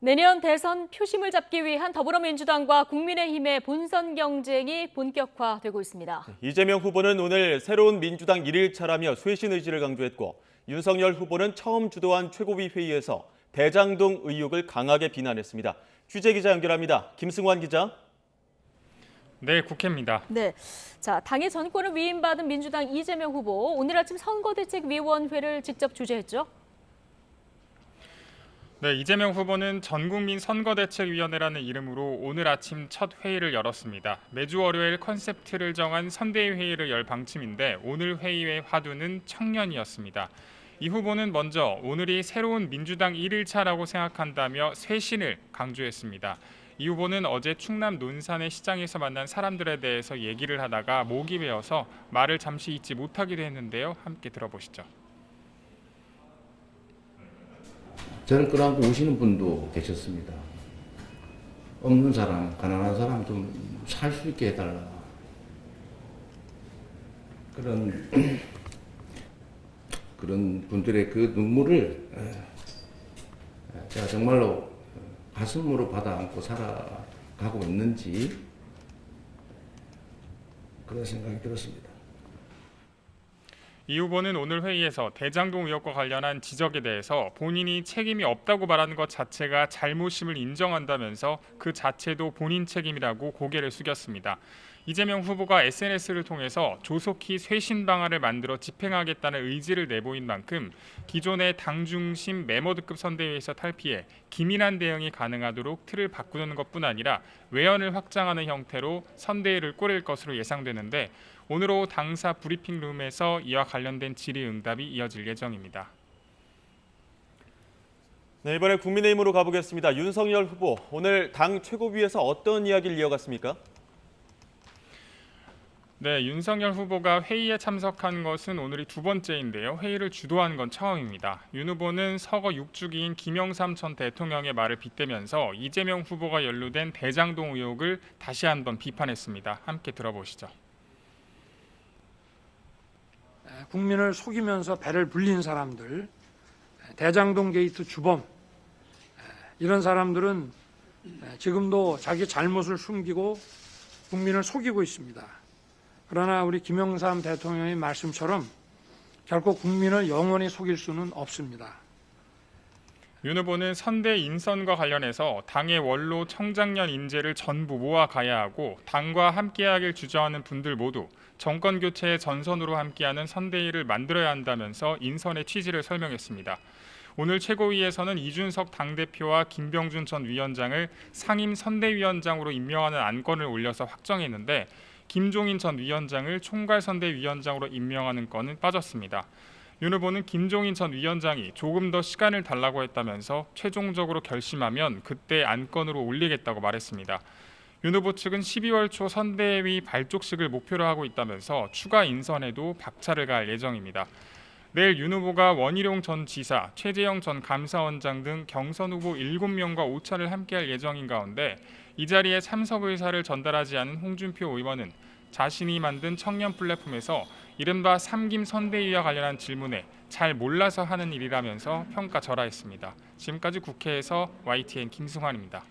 내년 대선 표심을 잡기 위한 더불어민주당과 국민의힘의 본선 경쟁이 본격화되고 있습니다. 이재명 후보는 오늘 새로운 민주당 1일차라며 쇄신 의지를 강조했고 윤석열 후보는 처음 주도한 최고위 회의에서 대장동 의혹을 강하게 비난했습니다. 취재기자 연결합니다. 김승환 기자. 네, 국회입니다. 네, 자, 당의 전권을 위임받은 민주당 이재명 후보 오늘 아침 선거대책위원회를 직접 주재했죠. 네, 이재명 후보는 전국민 선거대책위원회라는 이름으로 오늘 아침 첫 회의를 열었습니다. 매주 월요일 컨셉트를 정한 선대위 회의를 열 방침인데 오늘 회의의 화두는 청년이었습니다. 이 후보는 먼저 오늘이 새로운 민주당 1일차라고 생각한다며 쇄신을 강조했습니다. 이 후보는 어제 충남 논산의 시장에서 만난 사람들에 대해서 얘기를 하다가 목이 메어서 말을 잠시 잇지 못하기도 했는데요. 함께 들어보시죠. 저를 끌어안고 우시는 분도 계셨습니다. 없는 사람, 가난한 사람 좀 살 수 있게 해달라. 그런 분들의 그 눈물을 제가 정말로 가슴으로 받아 안고 살아가고 있는지 그런 생각이 들었습니다. 이 후보는 오늘 회의에서 대장동 의혹과 관련한 지적에 대해서 본인이 책임이 없다고 말하는 것 자체가 잘못임을 인정한다면서 그 자체도 본인 책임이라고 고개를 숙였습니다. 이재명 후보가 SNS를 통해서 조속히 쇄신 방안을 만들어 집행하겠다는 의지를 내보인 만큼 기존의 당 중심 메모드급 선대위에서 탈피해 기민한 대응이 가능하도록 틀을 바꾸는 것뿐 아니라 외연을 확장하는 형태로 선대위를 꾸릴 것으로 예상되는데 오늘 오후 당사 브리핑룸에서 이와 관련된 질의응답이 이어질 예정입니다. 네, 이번에 국민의힘으로 가보겠습니다. 윤석열 후보, 오늘 당 최고위에서 어떤 이야기를 이어갔습니까? 네, 윤석열 후보가 회의에 참석한 것은 오늘이 두 번째인데요. 회의를 주도한 건 처음입니다. 윤 후보는 서거 6주기인 김영삼 전 대통령의 말을 빗대면서 이재명 후보가 연루된 대장동 의혹을 다시 한번 비판했습니다. 함께 들어보시죠. 국민을 속이면서 배를 불린 사람들, 대장동 게이트 주범, 이런 사람들은 지금도 자기 잘못을 숨기고 국민을 속이고 있습니다. 그러나 우리 김영삼 대통령의 말씀처럼 결코 국민을 영원히 속일 수는 없습니다. 윤 후보는 선대 인선과 관련해서 당의 원로 청장년 인재를 전부 모아가야 하고 당과 함께하길 주저하는 분들 모두 정권 교체의 전선으로 함께하는 선대위를 만들어야 한다면서 인선의 취지를 설명했습니다. 오늘 최고위에서는 이준석 당대표와 김병준 전 위원장을 상임 선대위원장으로 임명하는 안건을 올려서 확정했는데 김종인 전 위원장을 총괄선대위원장으로 임명하는 건은 빠졌습니다. 윤 후보는 김종인 전 위원장이 조금 더 시간을 달라고 했다면서 최종적으로 결심하면 그때 안건으로 올리겠다고 말했습니다. 윤 후보 측은 12월 초 선대위 발족식을 목표로 하고 있다면서 추가 인선에도 박차를 가할 예정입니다. 내일 윤 후보가 원희룡 전 지사, 최재형 전 감사원장 등 경선 후보 7명과 오찬을 함께할 예정인 가운데 이 자리에 참석 의사를 전달하지 않은 홍준표 의원은 자신이 만든 청년 플랫폼에서 이른바 삼김 선대위와 관련한 질문에 잘 몰라서 하는 일이라면서 평가절하했습니다. 지금까지 국회에서 YTN 김승환입니다.